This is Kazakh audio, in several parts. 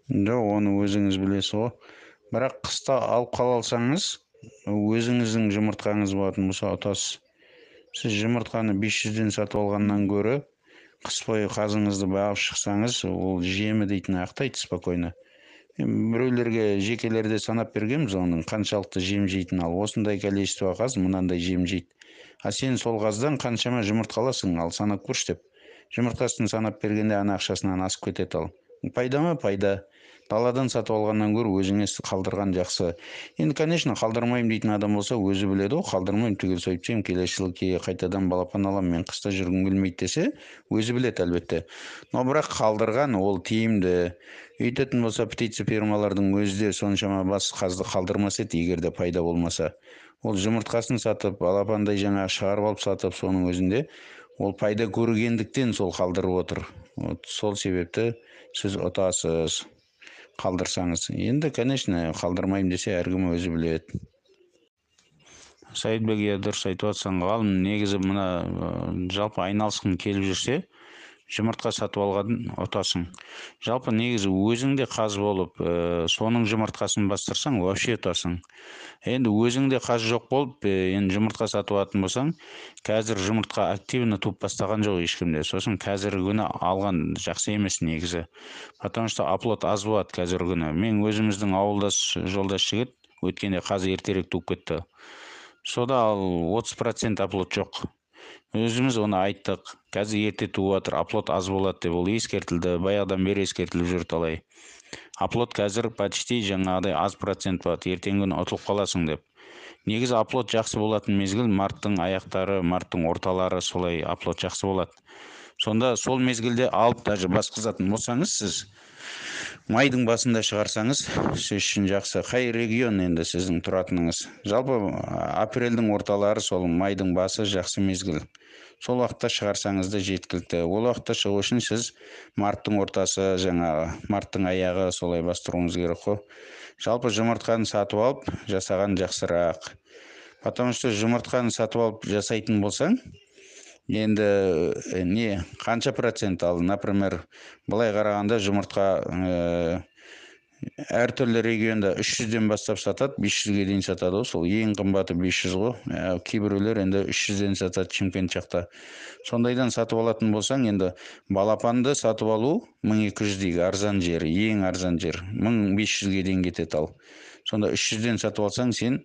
Жоқ, оны өзіңіз білесіз ғой. Бірақ қыста алып қала алсаңыз, өзіңіздің жұмыртқаңыз болатын болса ұтасыз. Сіз жұмыртқаны 500-ден сатып алғаннан гөрі қыс бойы қазыңызды бағып шықсаңыз, ол жемі дейтін ақтайды спокойно. Біреулерге жекелерде санап бергенбіз оның қаншалықты жем жейтін, ал осындай количество қаз мынандай жем жейді. А сен сол қаздан қаншама жұмыртқа аласың, ал санап көрші деп. Жұмыртқасын санап бергенде ана ақшасынан асып кетеді ал. Пайда ма? Пайда. Даладан сатып алғаннан гөрі өзіңе қалдырған жақсы. Енді, конечно, қалдырмаймын дейтін адам болса, өзі біледі ғой, қалдырмаймын, түгел сойып тастаймын, келесі жылы қайтадан балапан аламын, мен қыста жүргім келмейді десе, өзі біледі әлбетте. Но бірақ қалдырған ол тиімді. Өйтетін болса, птица фермалардың өзі де соншама бас қазды қалдырмас еді, егер де пайда болмаса. Ол жұмыртқасын сатып, балапандай жаңағы шығарып алып сатып, соның өзінде ол пайда көргендіктен сол қалдырып отыр. Сол себепті сіз ұтасыз қалдырсаңыз. Енді, конечно, қалдырмаймын десе, әркім өзі біледі. Саидбек, дұрыс айтып жатсың ғалым. Негізі мына жалпы айналысқың келіп жүрсе, жұмыртқа сатып алған ұтасың. Жалпы негізі өзіңде қаз болып, соның жұмыртқасын бастырсаң, вообще ұтасың. Енді өзіңде қаз жоқ болып, енді жұмыртқа сатып алатын болсаң, қазір жұмыртқа активно туып бастаған жоқ ешкімде. Сосын қазіргі күні алған жақсы емес негізі. Потому что оплот аз болады қазіргі күні. Мен өзіміздің ауылдас жолдас жігіт өткенде қаз ертерек туып кетті. Сода ал 30% оплот жоқ. Өзіміз оны айттық. Қазір ерте туып жатыр, оплот аз болады деп ол ескертілді. Баяғыдан бері ескертіліп жүр талай. Оплот қазір почти жаңағыдай аз процент болады. Ертеңгі күні ұтылып қаласың деп. Негізі оплот жақсы болатын мезгіл марттың аяқтары, марттың орталары, солай оплот жақсы болады. Сонда сол мезгілде алып даже басқызатын болсаңыз, сіз майдың басында шығарсаңыз, сіз үшін жақсы. Қай регион енді сіздің тұратыныңыз? Жалпы апрельдің орталары сол майдың басы жақсы мезгіл. Сол уақытта шығарсаңыз да жеткілікті. Ол уақытта шығу үшін сіз марттың ортасы, жаңағы марттың аяғы солай бастыруыңыз керек қой. Жалпы жұмыртқаны сатып алып жасаған жақсырақ. Потому что жұмыртқаны сатып алып жасайтын болсаң, енді қанша процент ал, например, былай қарағанда жұмыртқа әртүрлі регионда 300-ден бастап сатады, 500-ге дейін сатады ғой. Сол ең қымбаты 500 ғой. Кейбіреулер енді 300-ден сатады Шымкент жақта. Сондайдан сатып алатын болсаң, енді балапанды сатып алу 1200 дейік арзан жері, ең арзан жер. 1500-ге дейін кетеді ал. Сонда 300-ден сатып алсаң, сен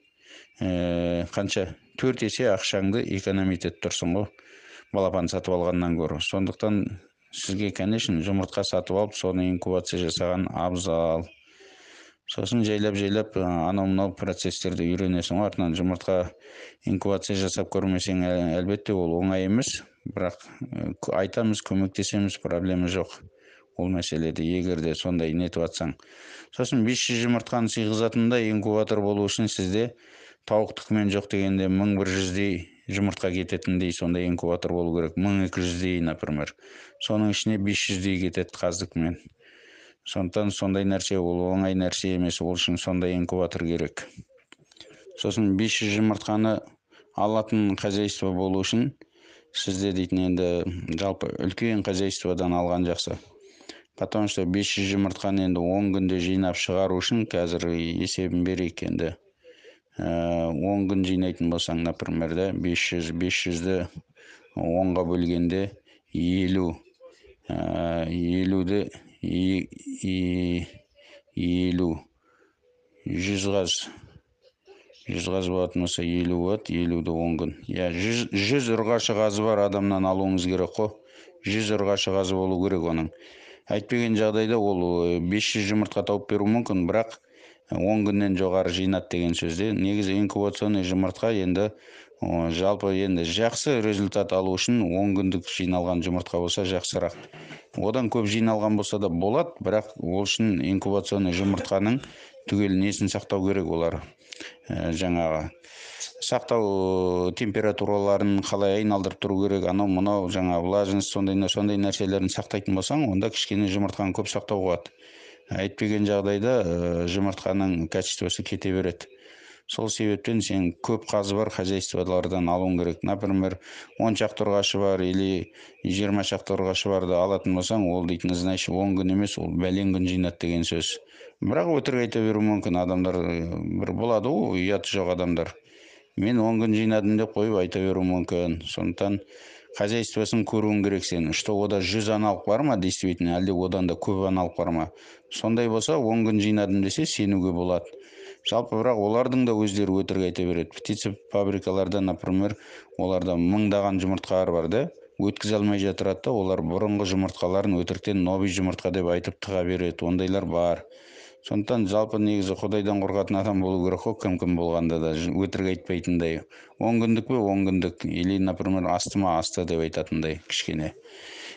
қанша? 4 есе ақшаңды экономить етіп тұрсың ғой, балапан сатып алғаннан гөрі. Сондықтан сізге, конечно, жұмыртқа сатып алып, соны инкубация жасаған абзал. Сосын жайлап анау-мынау процесстерді үйренесің. Артынан жұмыртқа инкубация жасап көрмесең, әлбетте ол оңай емес. Бірақ айтамыз, көмектесеміз, проблема жоқ. Ол мәселеде егерде сондай нетіп атсаң. Сосын 500 жұмыртқаны сыйғызатында инкубатор болу үшін сізде тауықтықмен жоқ дегенде 1100-дей жұмыртқа кететіндей сондай инкубатор болу керек. 1200-дей, например. Соның ішіне 500-дей кетеді қаздықмен. Сондықтан сондай нәрсе ол оңай нәрсе емес, ол үшін сондай инкубатор керек. Сосын 500 жұмыртқаны алатын хозяйство болу үшін сізде дейтін енді жалпы үлкен хозяйстводан алған жақсы. Потому что 500 жұмыртқаны енді 10 күнде жинап шығару үшін қазір есебін берейік енді. 10 күн жинайтын болсаң, например, 500-ді 10-ға бөлгенде 50. 50-ді 50. 100 қаз. 100 қаз болатын болса 50 болады, 50-ді 10 күн. 100 ұрғашы қазы бар адамнан алуыңыз керек қой. 100 ұрғашы қазы болу керек оның. Әйтпеген жағдайда ол 500 жұмыртқа тауып беру мүмкін, бірақ 10 күннен жоғары жинат деген сөзде. Негізі инкубационный жұмыртқа енді жалпы енді жақсы результат алу үшін 10 күндік жиналған жұмыртқа болса жақсырақ. Одан көп жиналған болса да болады, бірақ ол үшін инкубационный жұмыртқаның түгел несін сақтау керек олар. Жаңағы сақтау температураларын қалай айналдырып тұру керек, анау-мынау жаңағы влажность сондай нәрселерін сақтайтын болсаң, онда кішкене жұмыртқаны көп сақтау болады. Әйтпеген жағдайда жұмыртқаның качествосы кете береді. Сол себептен сен көп қазы бар хозяйстволардан алуың керек. Например, 10 шақты ұрғашы бар или 20 шақты ұрғашы барды алатын болсаң, ол дейтін, значит, 10 күн емес, ол бәлен күн жинады деген сөз. Бірақ өтірік айта беруі мүмкін. Адамдар бір болады ғой, ұяты жоқ адамдар. Мен 10 күн жинадым деп қойып айта беруі мүмкін. Сондықтан хозяйствосын көруің керек сен. Что ода 100 аналық бар ма, действительно, әлде одан да көп аналық бар ма? Сондай болса, 10 күн жинадым десе, сенуге болады. Жалпы бірақ олардың да өздері өтірік айта береді. Птица фабрикаларда, например, оларда мыңдаған жұмыртқалар бар да, өткізе алмай жатырады да, олар бұрынғы жұмыртқаларын өтіріктен новый жұмыртқа деп айтып тыға береді. Ондайлар бар. Сондықтан жалпы негізі Құдайдан қорқатын адам болу керек қой, кім болғанда да өтірік айтпайтындай. 10 күндік пе 10 күндік, или, например, асты ма асты деп айтатындай кішкене.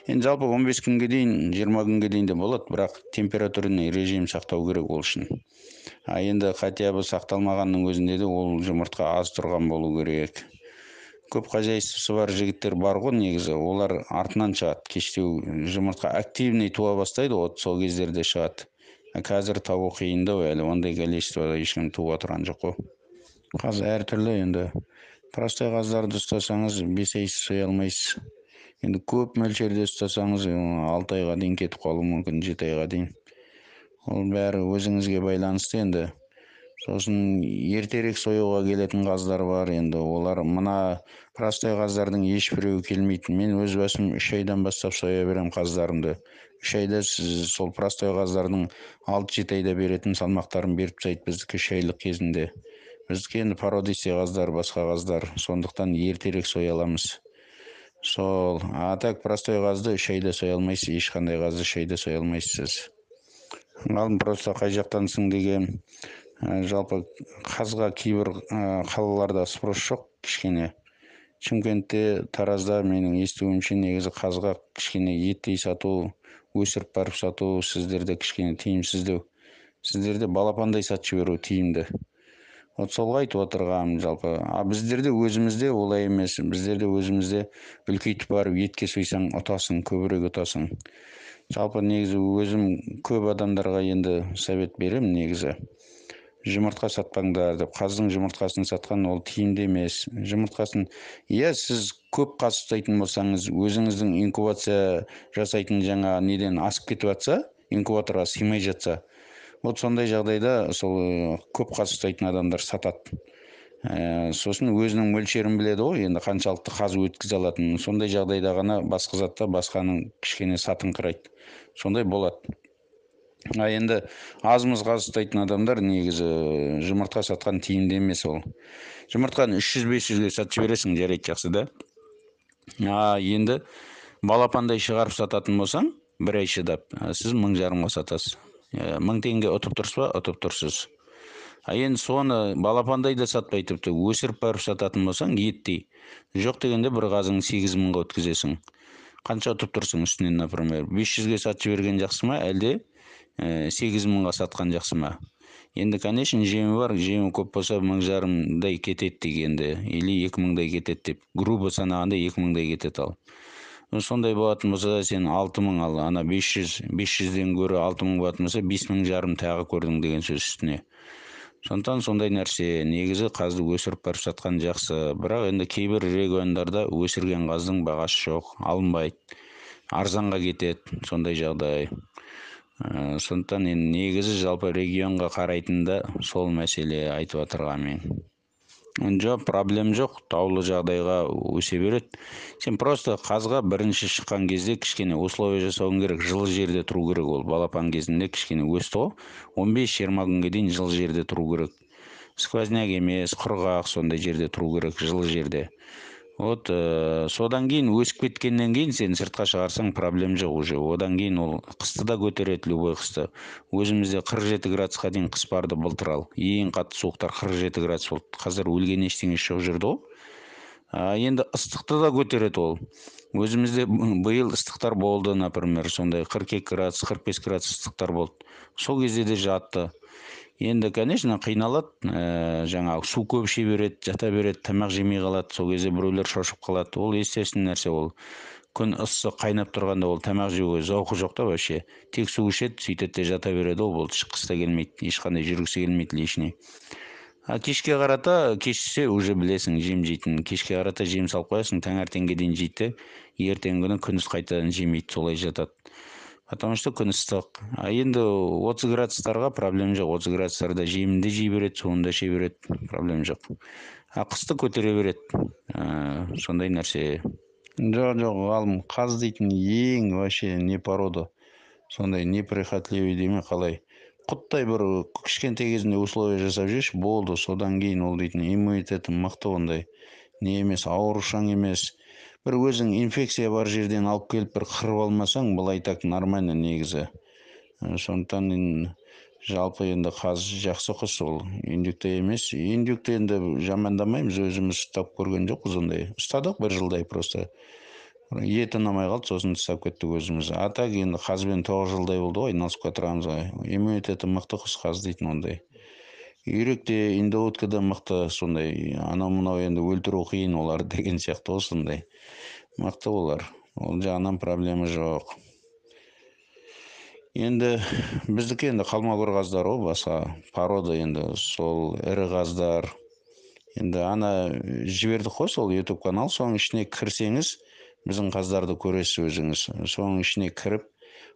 Енді жалпы 15 күнге дейін, 20 күнге дейін де болады, бірақ температурный режим сақтау керек ол үшін. Енді хотя бы сақталмағанның өзінде де ол жұмыртқа аз тұрған болу керек. Көп хозяйствосы бар жігіттер бар ғой негізі, олар артынан шығады. Кештеу жұмыртқа активный туа бастайды, от сол кездерде шығады. Қазір табу қиындау, әлі ондай количествода ешкім туып отырған жоқ қой. Қаз әртүрлі енді. Простой қаздарды ұстасаңыз 5 ай соя алмайсыз. Енді көп мөлшерде ұстасаңыз 6 айға дейін кетіп қалуы мүмкін, 7 айға дейін. Ол бәрі өзіңізге байланысты енді. Сосын ертерек союға келетін қаздар бар, енді олар мына простой қаздардың ешбіреуі келмейді. Мен өз басым 3 айдан бастап соя берем қаздарымды. 3 айда сіз сол простой қаздардың 6-7 айда беретін салмақтарын беріп тастайды біздікі 3 айлық кезінде. Біздікі енді породистый қаздар, басқа қаздар, сондықтан ертерек соя аламыз. Сол, а так простой қазды 3 айда соя алмайсыз, ешқандай қазды 3 айда соя алмайсыз. Ғалым просто қай жақтансың деген. Жалпы қазға кейбір қалаларда спрос жоқ кішкене. Шымкентте, Таразда менің естуімше негізі қазға кішкене еттей сату, өсіріп барып сату сіздерде кішкене тиімсіздеу. Сіздерде балапандай сатып жіберу тиімді. Вот солға айтып отырғаным жалпы. Біздерде өзімізде олай емес. Біздерде өзімізде үлкейтіп барып етке сойсаң ұтасың, көбірек ұтасың. Жалпы негізі өзім көп адамдарға енді совет берем негізі. Жұмыртқа сатпаңдар деп. Қаздың жұмыртқасын сатқан ол тиімді емес. Жұмыртқасын, сіз көп қаз ұстайтын болсаңыз, өзіңіздің инкубация жасайтын жаңа неден асып кетіп жатса, инкубаторға сыймай жатса, вот сондай жағдайда сол көп қаз ұстайтын адамдар сатады. Сосын өзінің мөлшерін біледі ғой, енді қаншалықты қаз өткізе алатынын. Сондай жағдайда ғана басқа затта басқаның кішкене сатыңқырайды. Сондай болады. Енді азымыз қаз ұстайтын адамдар негізі жұмыртқа сатқан тиімді емес ол. Жұмыртқаны 300-500-ге сатып жібересің, жарайды, жақсы да. Енді балапандай шығарып сататын болсаң, бір ай шыдап, сіз 1000-1500-ға сатасыз. 1000 теңге ұтып тұрсыз ба? Ұтып тұрсыз. Енді соны балапандай да сатпай, тіпті өсіріп барып сататын болсаң, еттей. Жоқ дегенде бір қазың 8000-ға өткізесің. Қанша ұтып тұрсың үстінен, например, 500-ге сатып жіберген жақсы ма, әлде 8000-ға сатқан жақсы ма? Енді, конечно, жемі бар, жемі көп болса 1500-дай кетеді дегенде, или 2000-дай кетеді деп. Грубо санағанда 2000-дай кетеді ал. Сондай болатын болса да сен 6000 ал, ана 500-ден гөрі 6000 болатын болса 5500 тағы көрдің деген сөз үстіне. Сондықтан сондай нәрсе, негізі қазды өсіріп барып сатқан жақсы. Бірақ енді кейбір региондарда өсірген қаздың бағасы жоқ, алынбайды. Арзанға кетеді, сондай жағдай. Сондықтан енді негізі жалпы регионға қарайтында сол мәселе айтып отырғам мен. Жоқ, проблем жоқ, таулы жағдайға өсе береді. Сен просто қазға бірінші шыққан кезде кішкене условия жасауың керек, жылы жерде тұру керек ол. Балапан кезінде кішкене өсті ғой, 15-20 күнге дейін жылы жерде тұру керек. Сквозняк емес, құрғақ, сондай жерде тұру керек, жылы жерде. Вот содан кейін өсіп кеткеннен кейін сен сыртқа шығарсаң проблем жоқ уже. Одан кейін ол қысты да көтереді, любой қысты. Өзімізде 47 градусқа дейін қыс барды былтыр ал. Ең қатты суықтар 47 градус болды. Қазір өлген ештеңе жоқ жүрді ғой. Енді ыстықты да көтереді ол. Өзімізде биыл ыстықтар болды, например, сондай 42 градус, 45 градус ыстықтар болды. Сол кезде де жатты. Енді, конечно, қиналады, жаңағы су көп іше береді, жата береді, тамақ жемей қалады, сол кезде біреулер шошып қалады. Ол естественно нәрсе ол. Күн ыссы қайнап тұрғанда ол тамақ жеуге зауқы жоқ та вообще. Тек су ішеді, сөйтеді де жата береді, ол болды. Шыққысы да келмейді, ешқандай жүргісі келмейді лишний. Кешке қарата кешсе уже білесің жем жейтінін. Кешке қарата жем салып қоясың, таңертеңге дейін жейді. Ертеңгі күні күндіз қайтадан жемейді, солай жатады. Потому что күн ыстық. Енді 30 градустарға проблема жоқ. 30 градустарда жемін де жей береді, суын да іше береді, проблема жоқ. Қысты көтере береді. Сондай нәрсе. Жоқ, ғалым, қаз дейтін ең вообще не порода. Сондай неприхотливый деме, қалай. Құттай бір кішкентай кезінде условия жасап жеш, болды. Содан кейін ол дейтін иммунитеті мықты, ондай не емес, аурушаң емес. Бір өзің инфекция бар жерден алып келіп бір қырып алмасаң, былай так нормально негізі. Сондықтан жалпы енді қаз жақсы құс, ол индюкте емес. Индюкті енді жамандамаймыз, өзіміз ұстап көрген жоқпыз ондай. Ұстадық бір жылдай просто. Еті ұнамай қалды, сосын тастап кеттік өзіміз. А так енді қазбен 9 жылдай болды ғой, айналысып отырамыз ғой. Иммунитеті мықты құс қаз дейтін ондай. Үйрек те, индоутка да мықты, сондай. Анау мынау енді өлтіру қиын олар деген сияқты ғой, сондай. Мықты олар. Ол жағынан проблема жоқ. Енді біздікі енді қалмагөр қаздар ғой, басқа порода енді сол ірі қаздар. Енді ана жібердік қой сол YouTube канал, соның ішіне кірсеңіз, біздің қаздарды көресіз өзіңіз. Соның ішіне кіріп,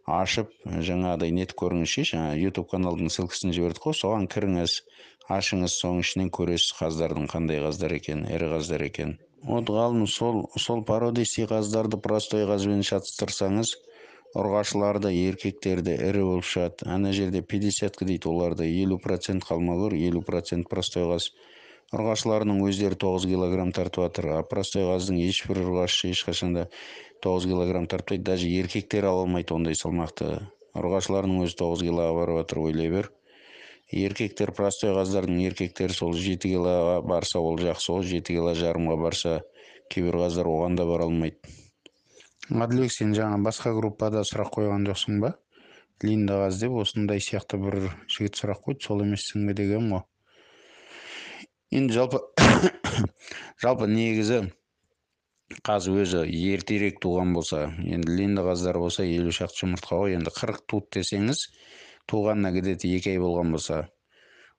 ашып, жаңағыдай нетіп көріңізші, жаңа YouTube каналдың ссылкасын жібердік қой, соған кіріңіз, ашыңыз, соның ішінен көресіз қаздардың қандай қаздар екенін, ірі қаздар екенін. Вот ғалым, сол породистый қаздарды простой қазбен шатыстырсаңыз, ұрғашыларды, еркектерді ірі болып шығады. Ана жерде 50-ка дейді, оларда 50% қалмагөр, 50% простой қаз. Ұрғашыларының өздері 9 килограмм тартып жатыр. А простой қаздың ешбір ұрғашы ешқашанда 9 килограмм тартпайды. Даже еркектер ала алмайды ондай салмақты. Ұрғашыларының өзі 9 килоға барып жатыр, ойлай бер. Еркектер, простой қаздардың еркектері сол 7 килоға барса ол жақсы ғой, 7 кило жарымға барса кейбір қаздар оған да бара алмайды. Ғаділбек, сен жаңа басқа группада сұрақ қойған жоқсың ба? Линда қаз деп осындай сияқты бір жігіт сұрақ қойды, сол емессің бе деген ғой. Енді жалпы негізі қаз өзі ертерек туған болса, енді линда қаздар болса 50 шақты жұмыртқа ғой, енді 40 туды десеңіз, туғанына где-то 2 ай болған болса,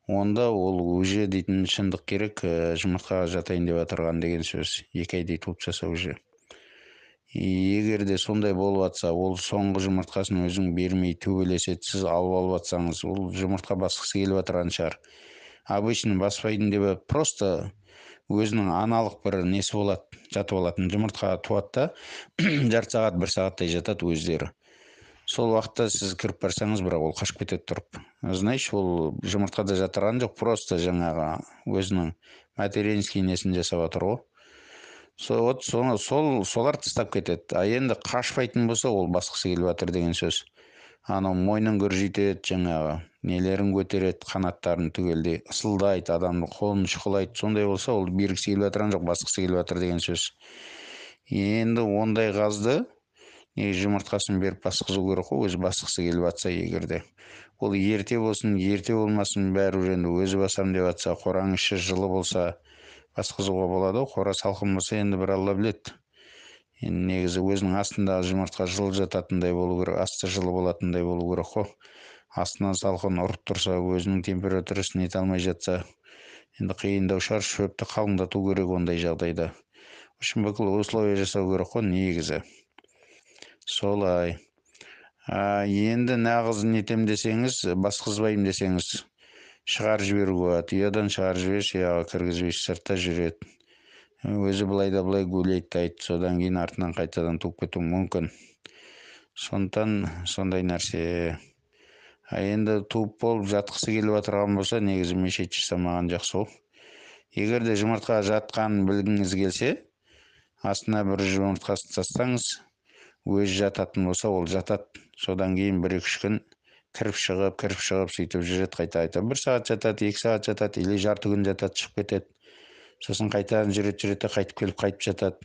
онда ол уже дейтін шындық керек, жұмыртқаға жатайын деп жатырған деген сөз. 2 айдай туып жаса уже. Егер де сондай болып жатса, ол соңғы жұмыртқасын өзің бермей төбелеседі, сіз алып жатсаңыз, ол жұмыртқа басқысы келіп жатырған шығар. Обычно баспайтын деп просто өзінің аналық бір несі болады, жатып алатын. Жұмыртқа туады да, жарты сағат, 1 сағаттай жатады өздері. Сол уақытта сіз кіріп барсаңыз, бірақ ол қашып кетеді тұрып. Знаешь, ол жұмыртқада жатырған жоқ, просто жаңағы өзінің материнский несін жасап жатыр ғой. Солар тастап кетеді. А енді қашпайтын болса, ол басқысы келіп жатыр деген сөз. Анау мойнын күржитеді, жаңағы нелерін көтереді, қанаттарын түгелдей ысылдайды, адамның қолын шұқылайды. Сондай болса, ол бергісі келіп жатырған жоқ, басқысы келіп жатыр деген сөз. Енді ондай қазды жұмыртқасын беріп басқызу керек қой, өзі басқысы келіп жатса, егерде. Ол ерте болсын, ерте болмасын, бәрі енді өзі басам деп жатса, қораң іші жылы болса, басқызуға болады. Қора салқын болса, енді бір алла біледі. Енді негізі өзінің астындағы жұмыртқа жылы жататындай болу керек, асты жылы болатындай болу керек қой. Астынан салқын ұрып тұрса, өзінің температурасын ете алмай жатса, енді қиындау шығар, шөпті қалыңдату керек ондай жағдайда. В общем, бүкіл условия жасау керек қой негізі. Солай. Енді нағыз нетем десеңіз, басқызбайым десеңіз, шығар жіберуге болады. Ұядан шығар жіберші, ұяға кіргізбейші, сыртта жүреді. Өзі былай да былай гулейді, содан кейін артынан қайтадан туып кетуі мүмкін. Сондықтан сондай нәрсе. Енді туып болып жатқысы келіп отырған болса, негізі мешет жасамаған жақсы ғой. Егер де жұмыртқа жатқанын білгіңіз келсе, астына бір жұмыртқасын тастаңыз, өзі жататын болса, ол жатады. Содан кейін 1-2 күн кіріп шығып сөйтіп жүреді, қайта. 1 сағат жатады, 2 сағат жатады, или жарты күн жатады, шығып кетеді. Сосын қайтадан жүреді, қайтып келіп қайтып жатады.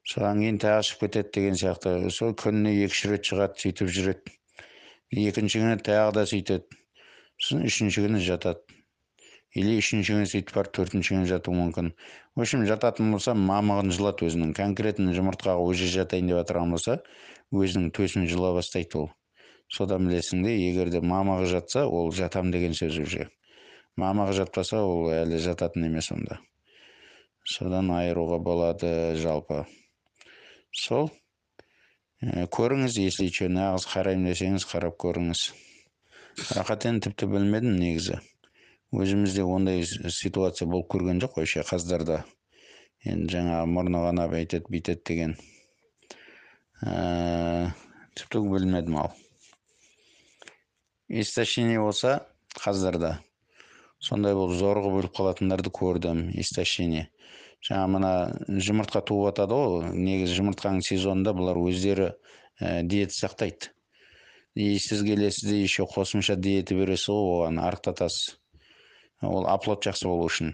Содан кейін тағы шығып кетеді деген сияқты. Сол күніне 2-3 рет шығады, сөйтіп жүреді. 2-ші күні тағы да сөйтеді. Сосын 3-ші күні жатады. Или 3-ші күні сөйтіп барып 4-ші күні жатуы мүмкін. В общем, жататын болса, мамығын жылады өзінің. Конкретно жұмыртқаға өзі жатайын деп отырған болса, өзінің төсін жыла бастайды ол. Содан білесің де, егер де мамығы жатса, ол жатам деген сөз уже. мамаға жатпаса ол әлі жататын емес онда. Содан айыруға болады жалпы. Сол көріңіз, если что, нағыз қараймын десеңіз қарап көріңіз. Рахат енді тіпті білмедім негізі. Өзімізде ондай ситуация болып көрген жоқ вообще қаздарда. Енді жаңа мұрны ғана бүйтеді бүйтеді деген. Тіпті білмедім ал. Истощение болса қаздарда сондай болып зорғы бөліп қалатындарды көрдім. Истощение. Жаңа мына жұмыртқа туып атады ғой. Негізі жұмыртқаның сезонында бұлар өздері диета сақтайды. И сіз келесіз де еще қосымша диета бересіз ғой, оған арықтатасыз. Ол оплод жақсы болу үшін.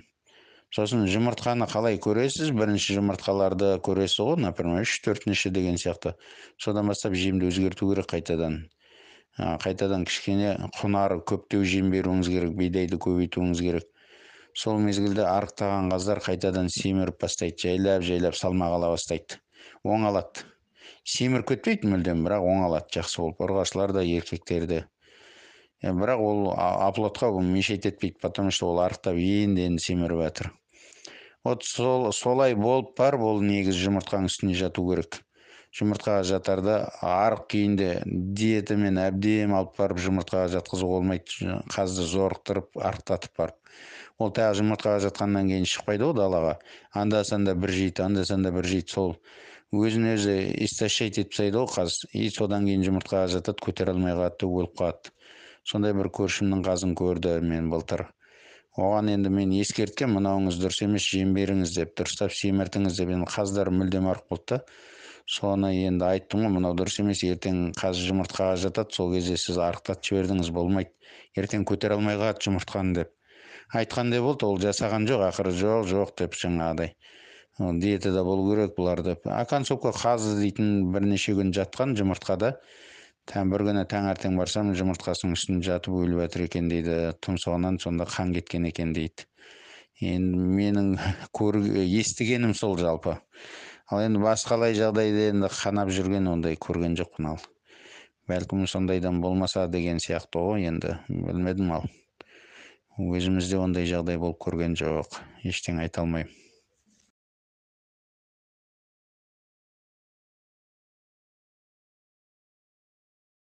Сосын жұмыртқаны қалай көресіз? Бірінші жұмыртқаларды көресіз ғой, например, 3-4-ші деген сияқты. Содан бастап жемді өзгерту керек қайтадан. Қайтадан кішкене құнары көптеу жем беруіңіз керек, бидайды көбейтуіңіз керек. Сол мезгілде арықтаған қаздар қайтадан семіріп бастайды, жайлап салмақ ала бастайды. Оңалады. Семіріп кетпейді мүлдем, бірақ оңалады жақсы болып. Ұрғашылар да, еркектер де. Бірақ ол оплодқа мешать етпейді, потому что ол арықтап енді семіріп жатыр. Вот солай болып бар, ол негіз жұмыртқаның үстіне жату керек. Жұмыртқаға жатарда арық күйінде диетамен әбден алып барып жұмыртқаға жатқызуға болмайды. Қазды зорықтырып, арықтатып барып. Ол тағы жұмыртқаға жатқаннан кейін шықпайды ғой далаға. Анда-санда бір жейді, сол өзін өзі истощать етіп тастайды ғой қаз. И содан кейін жұмыртқаға жатады, көтере алмай қалады, өліп қалады. Сондай бір көршімнің қазын көрді мен былтыр. Оған енді мен ескерткем, мынауыңыз дұрыс емес, жем беріңіз деп, дұрыстап семіртіңіз деп. Енді қаздар мүлдем арық болды да. Соны енді айттым ғой, мынау дұрыс емес, ертең қаз жұмыртқаға жатады, сол кезде сіз арықтатып жібердіңіз, болмайды. Ертең көтере алмай қалады жұмыртқаны деп. Айтқандай болды, ол жасаған жоқ, ақыры жоқ деп жаңағыдай. Диетада болу керек бұлар деп. Концовка қазы дейтін бірнеше күн жатқан жұмыртқада. Бір күні таңертең барсам, жұмыртқасының үстінде жатып өліп жатыр екен дейді. Тұмсығынан сонда қан кеткен екен дейді. Енді менің естігенім сол жалпы. Ал енді басқалай жағдайда енді қанап жүрген ондай көрген жоқпын ал. Бәлкім сондайдан болмаса деген сияқты ғой, енді білмедім ал. Өзімізде ондай жағдай болып көрген жоқ. Ештеңе айта алмаймын.